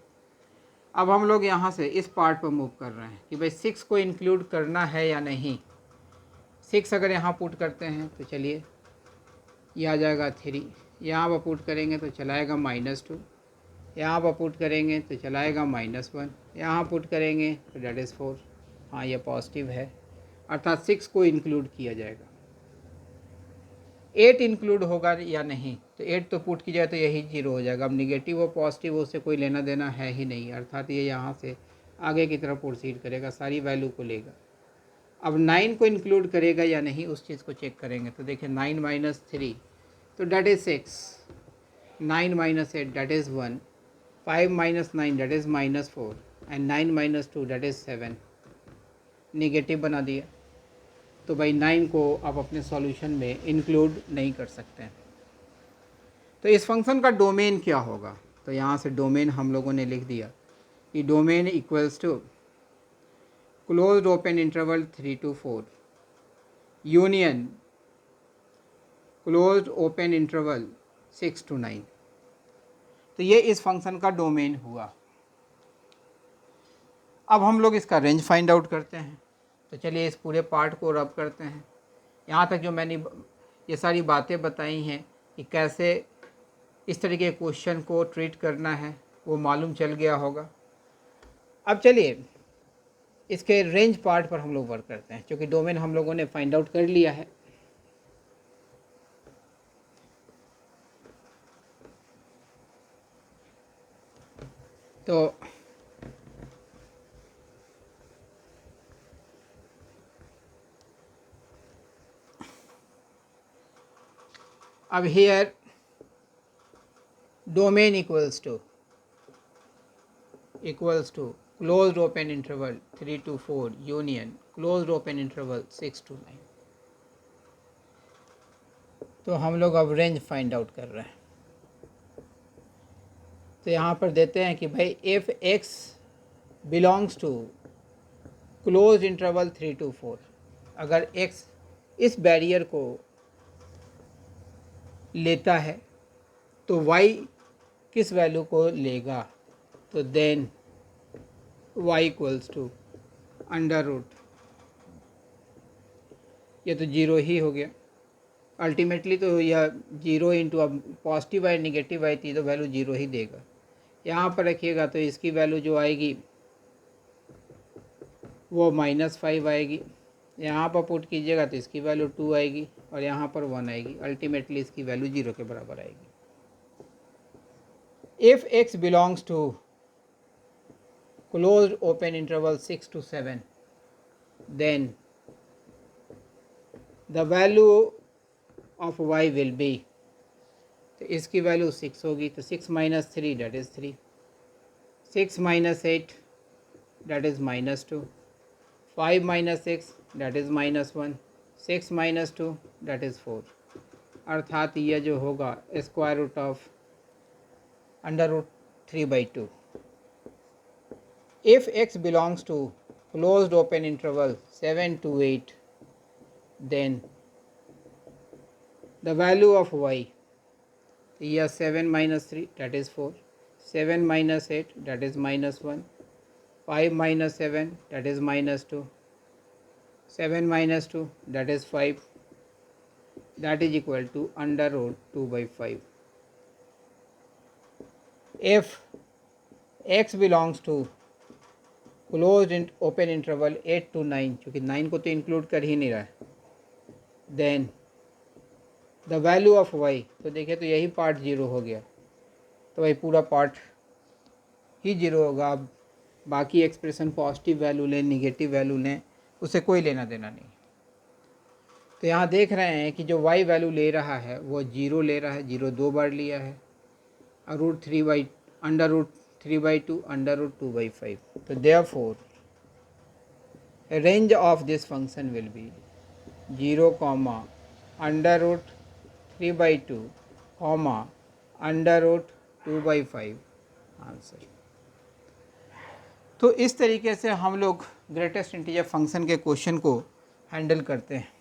अब हम लोग यहाँ से इस पार्ट पर मूव कर रहे हैं कि भाई 6 को इंक्लूड करना है या नहीं। 6 अगर यहाँ पुट करते हैं तो चलिए ये आ जाएगा 3, यहाँ पर पुट करेंगे तो चलाएगा -2, यहाँ पर पुट करेंगे तो चलाएगा -1, यहाँ पुट करेंगे तो डेट इज़ 4। हाँ ये पॉजिटिव है, अर्थात 6 को इंक्लूड किया जाएगा। 8 इंक्लूड होगा या नहीं, तो 8 तो पुट की जाए तो यही 0 हो जाएगा। अब निगेटिव हो पॉजिटिव हो उससे कोई लेना देना है ही नहीं, अर्थात ये यहाँ से आगे की तरफ प्रोसीड करेगा, सारी वैल्यू को लेगा। अब 9 को इंक्लूड करेगा या नहीं उस चीज़ को चेक करेंगे, तो देखिए 9 माइनस 3 तो that is 6, 9 minus 8 that is 1, 5 minus 9 date is -4 and 9 minus 2 that is 7, negative बना दिया। तो भाई 9 को आप अपने सॉल्यूशन में इंक्लूड नहीं कर सकते हैं। तो इस फंक्शन का डोमेन क्या होगा, तो यहाँ से डोमेन हम लोगों ने लिख दिया कि domain equals to closed open interval 3 to 4 union closed open interval 6 to 9। तो ये इस फंक्शन का डोमेन हुआ। अब हम लोग इसका रेंज फाइंड आउट करते हैं, तो चलिए इस पूरे पार्ट को रब करते हैं। यहाँ तक जो मैंने ये सारी बातें बताई हैं कि कैसे इस तरीके के क्वेश्चन को ट्रीट करना है वो मालूम चल गया होगा। अब चलिए इसके रेंज पार्ट पर हम लोग वर्क करते हैं, क्योंकि डोमेन हम लोगों ने फाइंड आउट कर लिया है। तो अब here domain equals to closed open interval 3 to 4 union closed open interval 6 to 9। तो हम लोग अब रेंज फाइंड आउट कर रहे हैं। तो यहाँ पर देते हैं कि भाई if x belongs to closed interval 3 to 4, अगर x इस बैरियर को लेता है तो y किस वैल्यू को लेगा, तो then y equals to under root, ये तो 0 ही हो गया अल्टीमेटली। तो यह 0 इंटू अब पॉजिटिव आई निगेटिव आई थी तो वैल्यू 0 ही देगा। यहाँ पर रखिएगा तो इसकी वैल्यू जो आएगी वो -5 आएगी, यहाँ पर पुट कीजिएगा तो इसकी वैल्यू 2 आएगी और यहाँ पर 1 आएगी। अल्टीमेटली इसकी वैल्यू 0 के बराबर आएगी। if x belongs to closed open interval 6 to 7, then the value of y will be, तो इसकी वैल्यू 6 होगी, तो 6 minus 3 that is 3, 6 minus 8 that is minus 2, 5 minus 6 that is minus 1, 6 minus 2 that is 4, अर्थात यह जो होगा square root of under root 3/2. If x belongs to closed open interval 7 to 8, then the value of y, here 7 minus 3 that is 4, 7 minus 8 that is minus 1, 5 minus 7 that is minus 2, 7 minus 2 that is 5, that is equal to under root 2/5. If x belongs to close open interval 8 to 9, चूँकि 9 को तो include कर ही नहीं रहा है, then the value of y, तो देखिए तो यही पार्ट जीरो हो गया, तो वही पूरा पार्ट ही जीरो होगा. अब बाकी एक्सप्रेशन पॉजिटिव वैल्यू लें निगेटिव वैल्यू लें उससे कोई लेना देना नहीं. तो यहाँ देख रहे हैं कि जो वाई वैल्यू ले रहा है वो जीरो ले रहा है, जीरो 2 बार लिया है, और root 3 under root 3/2 under root 2/5. तो therefore range of this function will be 0 comma under root 3/2 comma under root 2/5 answer. तो इस तरीके से हम लोग ग्रेटेस्ट इंटीजर फंक्शन के क्वेश्चन को हैंडल करते हैं.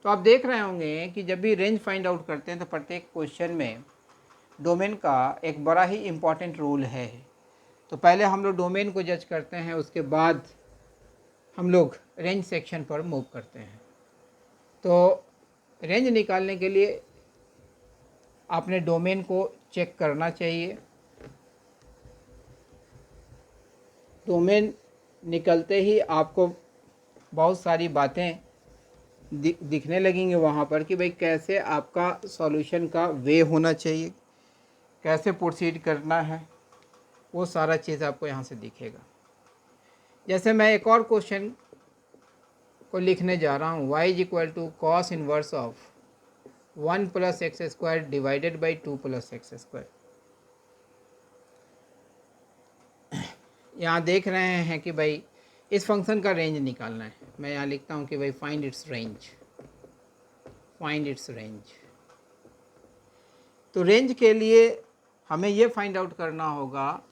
तो आप देख रहे होंगे कि जब भी रेंज फाइंड आउट करते हैं तो प्रत्येक क्वेश्चन में डोमेन का एक बड़ा ही इम्पॉर्टेंट रोल है. तो पहले हम लोग डोमेन को जज करते हैं, उसके बाद हम लोग रेंज सेक्शन पर मूव करते हैं. तो रेंज निकालने के लिए आपने डोमेन को चेक करना चाहिए. डोमेन निकलते ही आपको बहुत सारी बातें दिखने लगेंगे वहाँ पर कि भाई कैसे आपका सॉल्यूशन का वे होना चाहिए, कैसे प्रोसीड करना है, वो सारा चीज़ आपको यहाँ से दिखेगा. जैसे मैं एक और क्वेश्चन को लिखने जा रहा हूँ, y is equal to cos inverse of 1 + x² divided by 2 + x². यहाँ देख रहे हैं कि भाई इस फंक्शन का रेंज निकालना है. मैं यहाँ लिखता हूँ कि भाई find its range, find its range. तो रेंज के लिए हमें ये फाइंड आउट करना होगा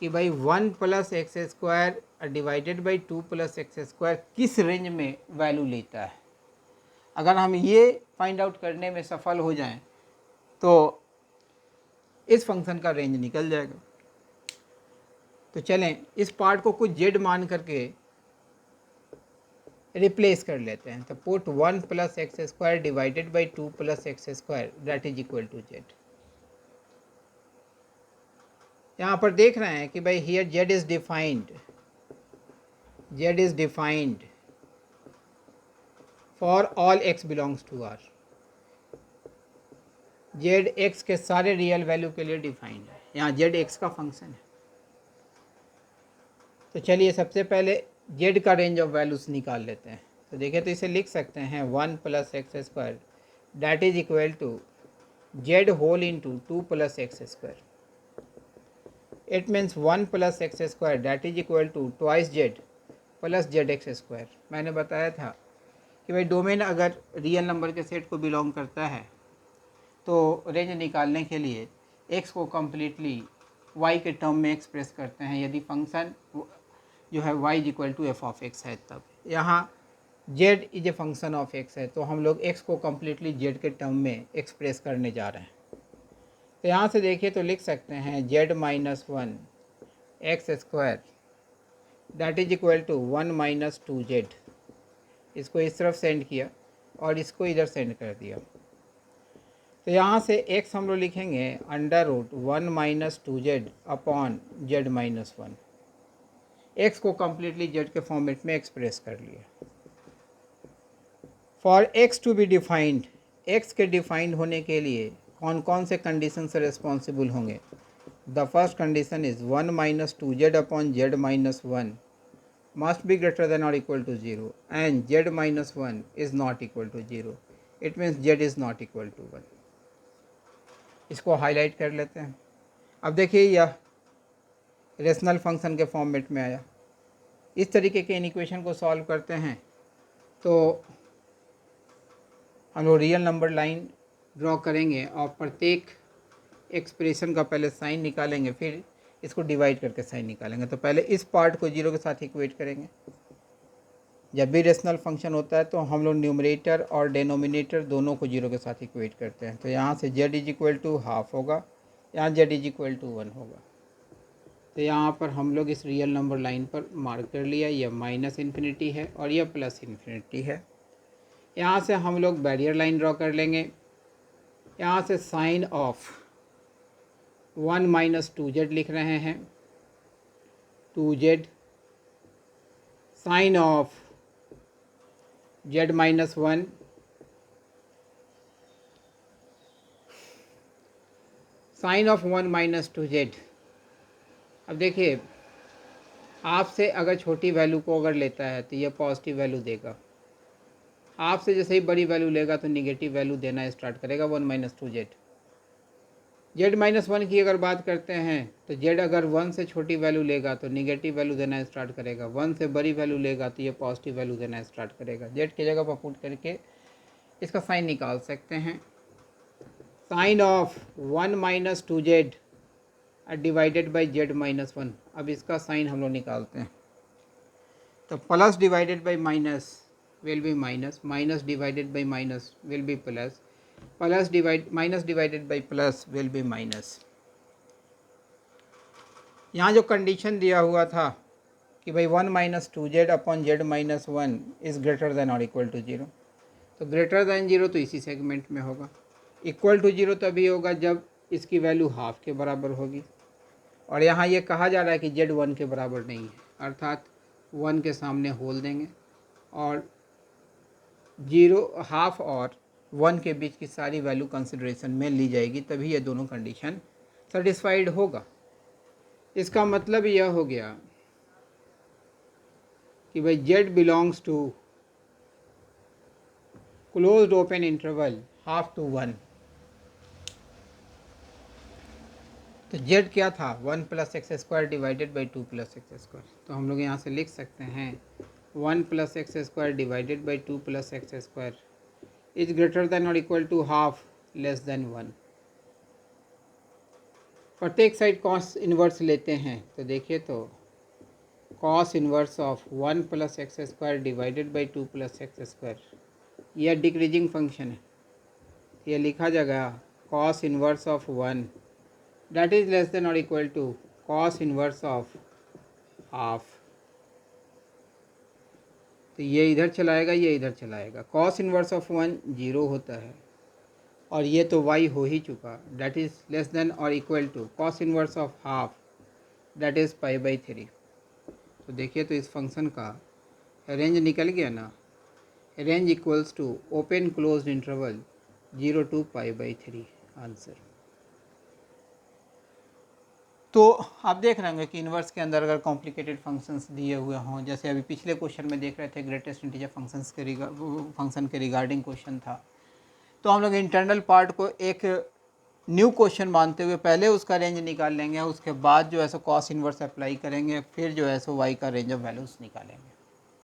कि भाई 1 + x² डिवाइडेड बाई 2 + x² किस रेंज में वैल्यू लेता है. अगर हम ये फाइंड आउट करने में सफल हो जाएं तो इस फंक्शन का रेंज निकल जाएगा. तो चलें इस पार्ट को कुछ z मान करके रिप्लेस कर लेते हैं. तो put 1 + x² divided by 2 + x² that is equal to z. यहाँ पर देख रहे हैं कि भाई here z is defined for all x belongs to r. z x के सारे रियल वैल्यू के लिए डिफाइंड है. यहाँ z x का फंक्शन है. तो चलिए सबसे पहले z का रेंज ऑफ वैल्यूज निकाल लेते हैं. तो देखिए तो इसे लिख सकते हैं 1 + x² that is equal to z whole into 2 + x². It means 1 + x² that is equal to twice z plus zx². मैंने बताया था कि भाई डोमेन अगर रियल नंबर के सेट को बिलोंग करता है तो रेंज निकालने के लिए x को कम्प्लीटली y के टर्म में एक्सप्रेस करते हैं. यदि फंक्शन जो है y is equal to f(x) है, तब यहाँ z is a function of x है, तो हम लोग x को कम्प्लीटली z के टर्म में एक्सप्रेस करने जा रहे हैं. तो यहाँ से देखिए तो लिख सकते हैं z - 1 x² that is equal to 1 - 2z. इसको इस तरफ सेंड किया और इसको इधर सेंड कर दिया. तो यहाँ से x हम लोग लिखेंगे under root 1 - 2z upon z - 1. x को कम्प्लीटली z के फॉर्मेट में एक्सप्रेस कर लिया. For x to be defined, x के डिफाइंड होने के लिए कौन कौन से कंडीशन से रिस्पॉन्सिबल होंगे. The first condition is 1 minus 2z upon z minus 1 must be greater than or equal to 0 and z minus 1 is not equal to 0. It means z is not equal to 1. इसको highlight कर लेते हैं। अब देखिए यह rational function के format में आया। इस तरीके के इन इक्वेशन को सॉल्व करते हैं तो हम लोग रियल नंबर लाइन ड्रॉ करेंगे और प्रत्येक एक्सप्रेशन का पहले साइन निकालेंगे, फिर इसको डिवाइड करके साइन निकालेंगे। तो पहले इस पार्ट को जीरो के साथ इक्वेट करेंगे। जब भी रेशनल फंक्शन होता है तो हम लोग न्यूमरेटर और डेनोमिनेटर दोनों को जीरो के साथ इक्वेट करते हैं। तो यहाँ से z is equal to half होगा, यहाँ z इज इक्वल टू 1 होगा। तो यहाँ पर हम लोग इस रियल नंबर लाइन पर मार्क कर लिया, यह माइनस इन्फिनिटी है और यह प्लस इन्फिनिटी है। यहाँ से हम लोग बैरियर लाइन ड्रॉ कर लेंगे। यहाँ से साइन ऑफ 1 माइनस 2z लिख रहे हैं, 2z sign of z minus 1 sign of 1 minus 2z। अब देखिए आपसे अगर छोटी वैल्यू को अगर लेता है तो यह पॉजिटिव वैल्यू देगा, आपसे जैसे ही बड़ी वैल्यू लेगा तो निगेटिव वैल्यू देना स्टार्ट करेगा 1 माइनस 2z। z माइनस 1 की अगर बात करते हैं तो z अगर 1 से छोटी वैल्यू लेगा तो निगेटिव वैल्यू देना स्टार्ट करेगा, 1 से बड़ी वैल्यू लेगा तो ये पॉजिटिव वैल्यू देना स्टार्ट करेगा। z की जगह पर पुट करके इसका साइन निकाल सकते हैं। Sign of 1 minus 2z divided by z minus 1। अब इसका साइन हम लोग निकालते हैं तो plus divided by minus will be minus, minus divided by minus will be plus, plus minus divided by plus will be minus. यहाँ जो condition दिया हुआ था कि भाई 1 minus 2z upon z minus 1 is greater than और equal to 0, तो greater than 0 तो इसी सेगमेंट में होगा। इक्वल टू 0 तभी होगा जब इसकी वैल्यू हाफ के बराबर होगी। और यहाँ ये कहा जा रहा है कि z 1 के बराबर नहीं है, अर्थात 1 के सामने होल देंगे और 0 हाफ और 1 के बीच की सारी वैल्यू कंसिडरेशन में ली जाएगी, तभी ये दोनों कंडीशन सेटिस्फाइड होगा। इसका मतलब यह हो गया कि भाई z belongs to closed open interval half to 1। तो z क्या था 1 plus x square divided by 2 plus x square. तो हम लोग यहाँ से लिख सकते हैं 1 plus x square divided by 2 plus x square is greater than और equal to half less than 1। प्रत्येक साइड कॉस इन्वर्स लेते हैं तो देखिए तो cos inverse of 1 plus x square divided by 2 plus x square, यह डिक्रीजिंग फंक्शन है। यह लिखा जाएगा cos inverse of 1 that is less than or equal to cos inverse of half। तो ये इधर चलाएगा, ये इधर चलाएगा। cos इन्वर्स ऑफ 1 0 होता है और ये तो y हो ही चुका, that is less than or equal to cos inverse of half that is pi by 3। तो देखिए तो इस फंक्शन का रेंज निकल गया ना, range equals to open closed interval 0 to pi by 3 answer. तो आप देख रहे होंगे कि इन्वर्स के अंदर अगर कॉम्प्लिकेटेड फंक्शंस दिए हुए हों, जैसे अभी पिछले क्वेश्चन में देख रहे थे ग्रेटेस्ट इंटीजर फंक्शन के रिगार्डिंग क्वेश्चन था, तो हम लोग इंटरनल पार्ट को एक न्यू क्वेश्चन मानते हुए पहले उसका रेंज निकाल लेंगे, उसके बाद जो है सो कॉस इन्वर्स अप्लाई करेंगे, फिर जो है सो वाई का रेंज ऑफ वैल्यूज़ निकालेंगे।